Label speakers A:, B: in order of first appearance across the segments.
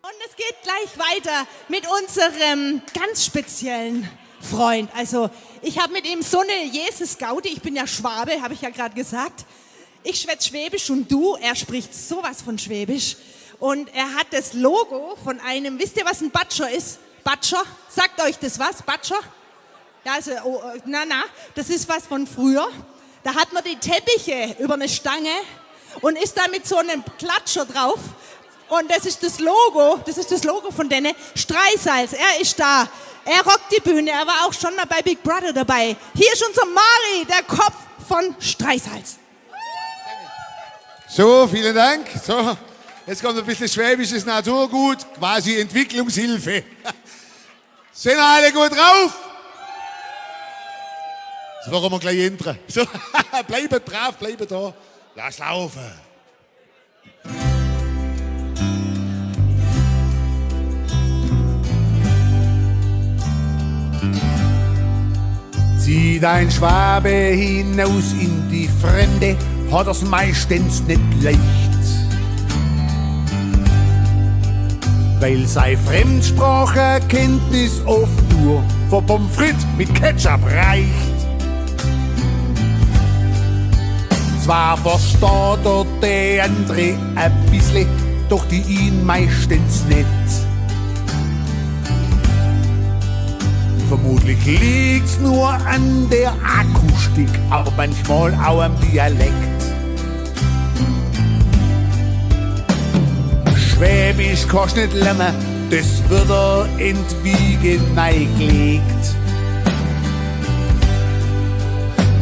A: Und es geht gleich weiter mit unserem ganz speziellen Freund. Also ich habe mit ihm so eine Jesus-Gaudi. Ich bin ja Schwabe, habe ich ja gerade gesagt. Ich schwätze Schwäbisch und er spricht sowas von Schwäbisch. Und er hat das Logo von einem, wisst ihr, was ein Batscher ist? Batscher? Sagt euch das was? Batscher? Ja, also, das ist was von früher. Da hat man die Teppiche über eine Stange und ist da mit so einem Klatscher drauf. Und das ist das Logo von denen. Streisals, er ist da. Er rockt die Bühne, er war auch schon mal bei Big Brother dabei. Hier ist unser Mari, der Kopf von Streisals.
B: So, vielen Dank. So, jetzt kommt ein bisschen schwäbisches Naturgut, quasi Entwicklungshilfe. Sind alle gut drauf? So wollen wir gleich entern. So, bleibt brav, bleibt da. Lass laufen. Zieht ein Schwabe hinaus in die Fremde, hat er's meistens nicht leicht. Weil sei Fremdsprachekenntnis oft nur für Pommes frites mit Ketchup reicht. Zwar versteht der andere ein bisschen, doch die ihn meistens nicht. Vermutlich liegt's nur an der Akustik, aber manchmal auch am Dialekt. Schwäbisch kannst nicht lernen, das wird er entwiegen neigelegt.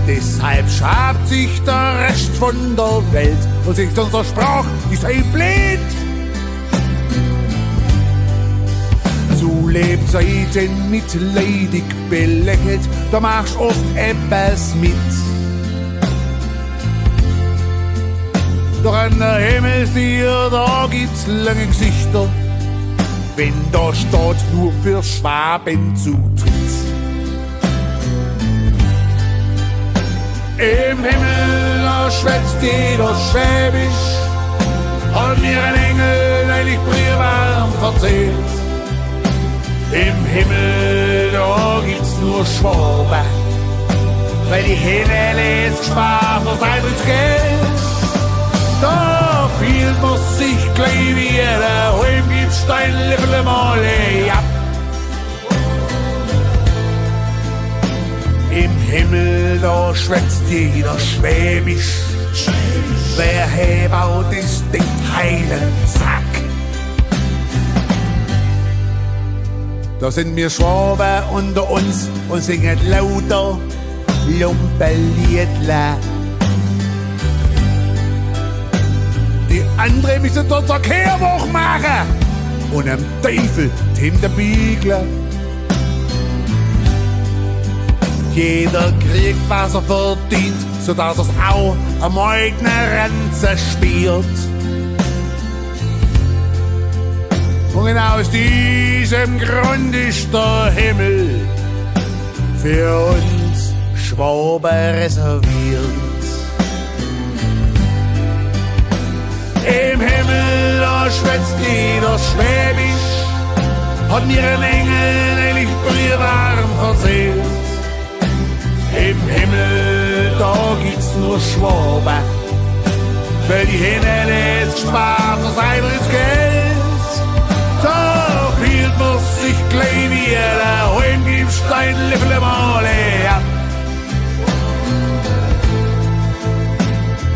B: Deshalb schabt sich der Rest von der Welt und sagt, unsere Sprache ist ein blöd. Zu Lebzeiten mitleidig belächelt, da machst oft etwas mit. Doch an der Himmelstier, da gibt's lange Gesichter, wenn da steht nur für Schwabenzutritt. Im Himmel, da schwätzt jeder Schwäbisch, hat mir ein Engel neulich brühwarm verzählt. Im Himmel, da gibt's nur Schwaben, weil die Himmel ist gespart für sein Geld. Da fühlt man sich gleich wieder, heim gibt's dein Lippel mal ab. Im Himmel, da schwätzt jeder Schwäbisch, wer hebaut ist, denkt heilen Sack. Da sind wir Schwaben unter uns und singen lauter Lumperliedler. Die anderen müssen dort der Kehrwoch machen und am Teufel hinterbiegeln. Jeder kriegt, was er verdient, sodass er's auch am eigenen Ranzen spürt. Und genau aus diesem Grund ist der Himmel für uns Schwaben reserviert. Im Himmel, da schwätzt jeder Schwäbisch, hat mir ein Engel neulich brühwarm versehrt. Im Himmel, da gibt's nur Schwaben, weil die Himmel ist gespart für sein Geld. Da fühlt man sich gleich wieder, heim gibst dein Lippel mal ab.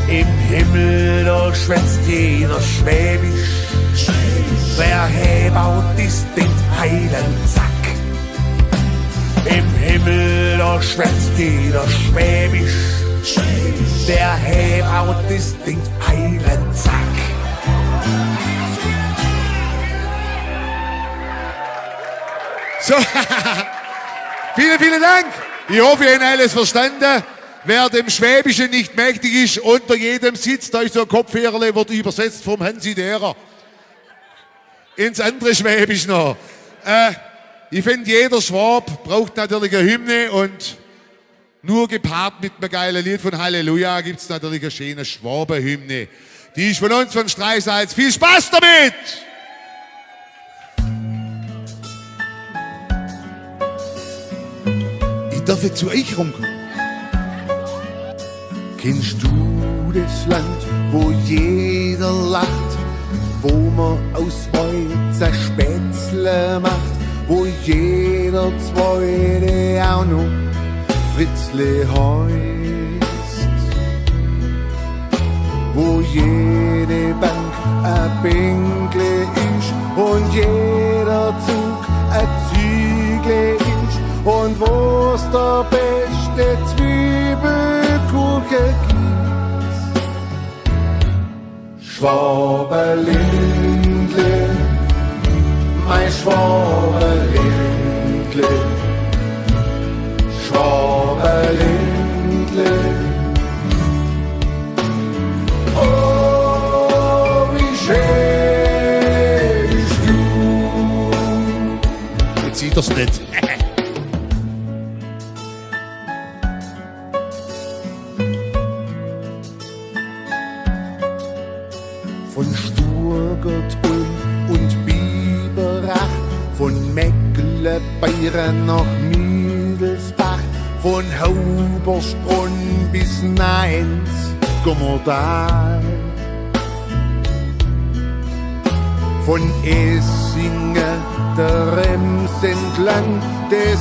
B: Im Himmel, da schwätzt jeder Schwäbisch, wer hebaut ist, denkt heilen Sack. Im Himmel, da schwätzt jeder Schwäbisch, der hebaut ist, denkt heilen Sack. So, vielen Dank. Ich hoffe, ihr habt alles verstanden. Wer dem Schwäbischen nicht mächtig ist, unter jedem Sitz, da ist so ein Kopfhörerle, wird übersetzt vom Hansi derer ins andere Schwäbisch noch. Ich finde, jeder Schwab braucht natürlich eine Hymne und nur gepaart mit einem geilen Lied von Halleluja gibt es natürlich eine schöne Schwabenhymne. Die ist von uns, von Streisals. Viel Spaß damit! ich darf jetzt zu euch rumkommen. Kennst du das Land, wo jeder lacht, wo man aus Holz ein Spätzle macht, wo jeder Zweite auch noch Fritzle heißt, wo jede Bank ein Bänkle ist und jeder Zug ein Zügle ist und wo's der beste Zwiebelkuchen gibt. Schwaberlindle, mein Schwaberlindle, Schwaberlindle. Oh, wie schön bist du. Jetzt sieht er's nicht. Von Sturgert-Ulm und Biberach, von Mecklenbayern nach Miedelsbach, von Haubersbrunn bis Nains, Gommerdal. Von Essingen der Rems entlang, das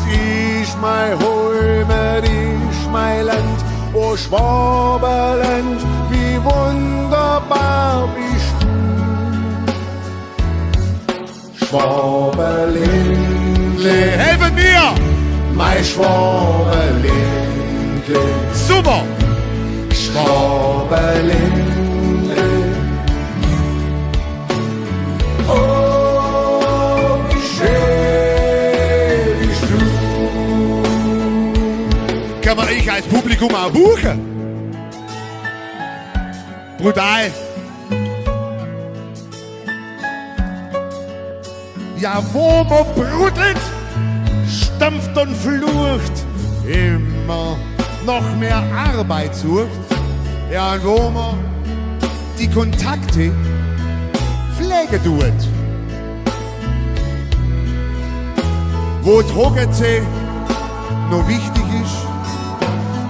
B: ist mein Heimat, ist mein Land. O Schwaberland, wie wunderbar bist du. Schwaberlindle, helfen mir! Mein Schwaberlindle, super! Schwaberlindle, oh, wie schön bist du. Kann man euch als Publikum auch buchen? Brutal. Ja, wo man brudelt, stampft und flucht, immer noch mehr Arbeit sucht. Ja, und wo man die Kontakte pflege tut. Wo Drogen noch wichtig ist,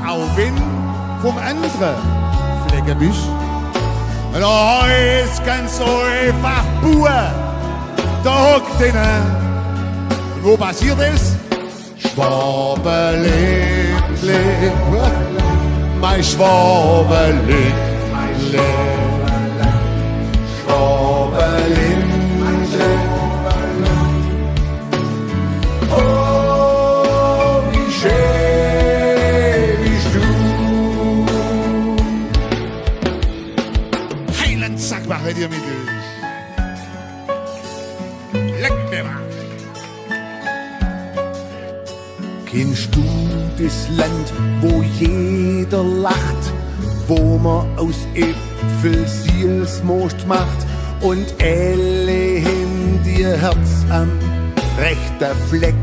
B: auch wenn vom anderen Pflege bist. Da ist ganz einfach Buhe, da hockt einer. Und wo passiert es? Schwaberlindle, mein Schwaberlindle, Schwaberlindle. Oh, wie schön bist du. Heiland, sag mal, dir mit euch. Leck mir mal. Kennst du das Land, wo jeder lacht, wo man aus Äpfel Sielsmost macht und alle haben ihr Herz am rechten Fleck?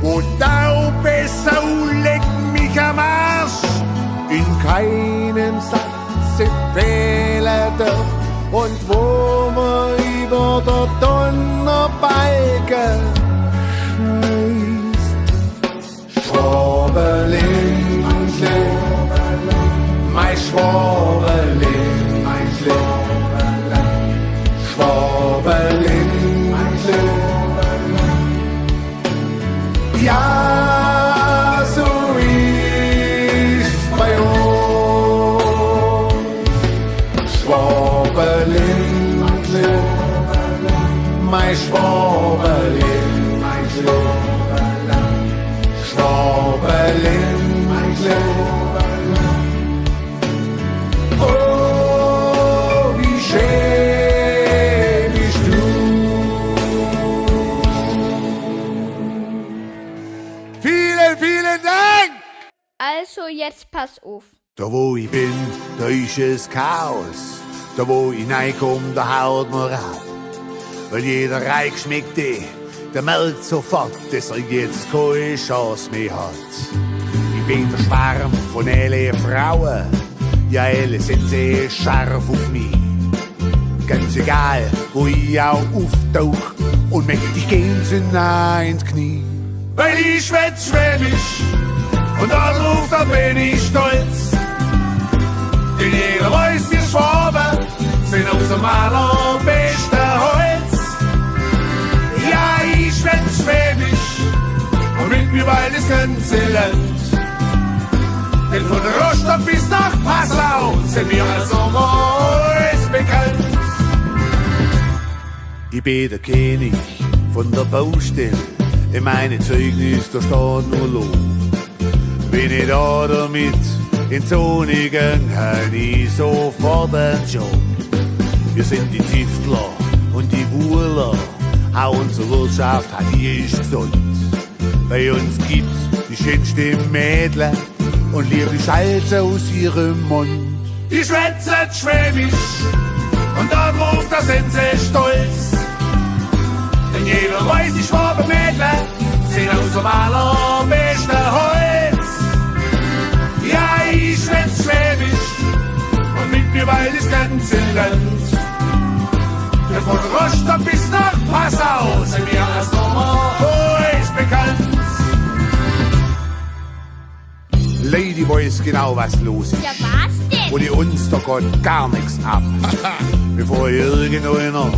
B: Wo Taube Sau leckt mich am Arsch, in keinem Satze fehlen darf, und wo man über der Donnerbalken schmeißt. Schwaberlindle, mein Schwaberlindle, Schwaberlindle. Ja, so ist bei uns. Schwaberlindle, mein Schwaberlindle, Schwaberlindle. Oh, wie schön bist du. Vielen, vielen Dank!
C: Also jetzt pass auf.
B: Da wo ich bin, da ist es Chaos. Da wo ich reinkomm, da haut mir ab. Weil jeder Reingeschmeckte, der merkt sofort, dass er jetzt keine Chance mehr hat. Ich bin der Schwarm von alle Frauen, ja alle sind sehr scharf auf mich. Ganz egal, wo ich auch auftauch, und mächtig gehen sie nah ins Knie. Weil ich schwätz Schwäbisch und darauf da bin ich stolz. Denn jeder weiß, wir Schwaben sind aus dem allerbesten Holz. Ja, ich schwätz Schwäbisch und mit mir bald das ganze Land. Denn von Rostock bis nach Passau sind wir als Sommerholz bekannt. Ich bin der König von der Baustelle, in meinem Zeugnis da steht nur Lob. Bin ich da damit in Zone gegangen, hab ich sofort einen Job. Wir sind die Tiftler und die Wuhler, auch unsere Wirtschaft hat die ist gesund. Bei uns gibt's die schönsten Mädchen und liebe Schalze aus ihrem Mund. Die schwätzen Schwäbisch und darauf da sind sie stolz. Denn jeder weiß, die Schwabenmädchen sind aus dem allerbesten Holz. Ja, ich schwätz Schwäbisch und mit mir bald das ganze Land. Denn von Rostock bis nach Passau sind wir als Sommerholz bekannt. Lady weiß genau, was los ist.
C: Ja, was denn?
B: Und die uns da geht gar nichts ab. Bevor irgendeiner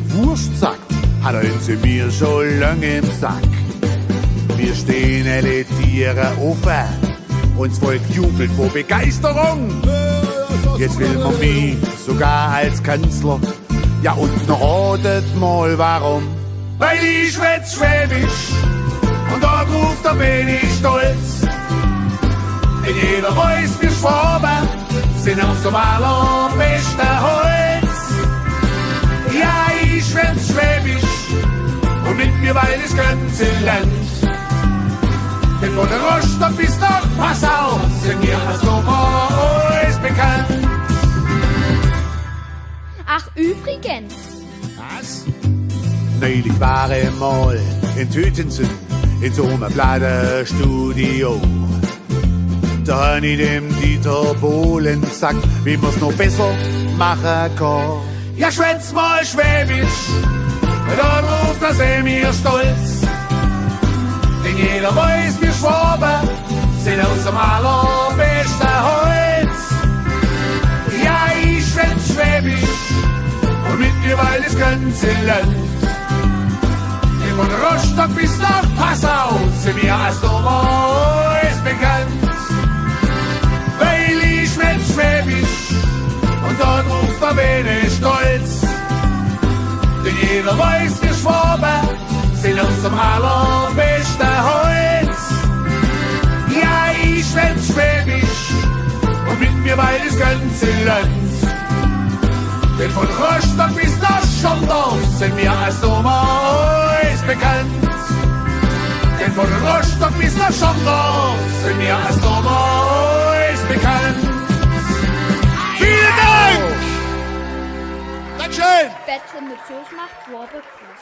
B: Wurst sagt, hat er uns in mir schon lange im Sack. Wir stehen alle Tiere offen, uns Volk jubelt vor Begeisterung. Jetzt will man mich sogar als Kanzler. Ja, und noch ratet mal warum. Weil ich schwätz Schwäbisch und darauf da bin ich stolz. Denn jeder weiß, wir Schwaben sind aus dem allerbesten Holz. Ja, ich schwätz Schwäbisch und mit mir weil das ganze Land. Denn von der Rostock bis nach Passau sind wir als Sommerholz bekannt.
C: Ach, übrigens.
B: Was? Neulich war ich mal in Tötensen in so einem Plattenstudio. Da hab ich dem Dieter Bohlen gesagt, wie man's noch besser machen kann. Ja, schwätz mal Schwäbisch, darauf da sind wir stolz. Denn jeder weiß, wir Schwaben sind aus dem allerbesten Holz. Ja, ich schwätz Schwäbisch und mit mir weil das ganze Land. Denn von Rostock bis nach Passau sind wir als Sommerholz bekannt. Weil ich schwätz Schwäbisch und darauf da bin ich stolz. Denn jeder weiß, wir Schwaben sind aus dem allerbesten Holz. Ja, ich schwätz Schwäbisch und mit mir weil das ganze Land. Denn von Rostock bis nach Schondorf sind wir als Sommerholz bekannt. Denn von Rostock bis nach Schondorf sind wir als Sommerholz bekannt. Vielen Dank! Dankeschön!
C: Spätzle mit Soße macht Schwabe groß.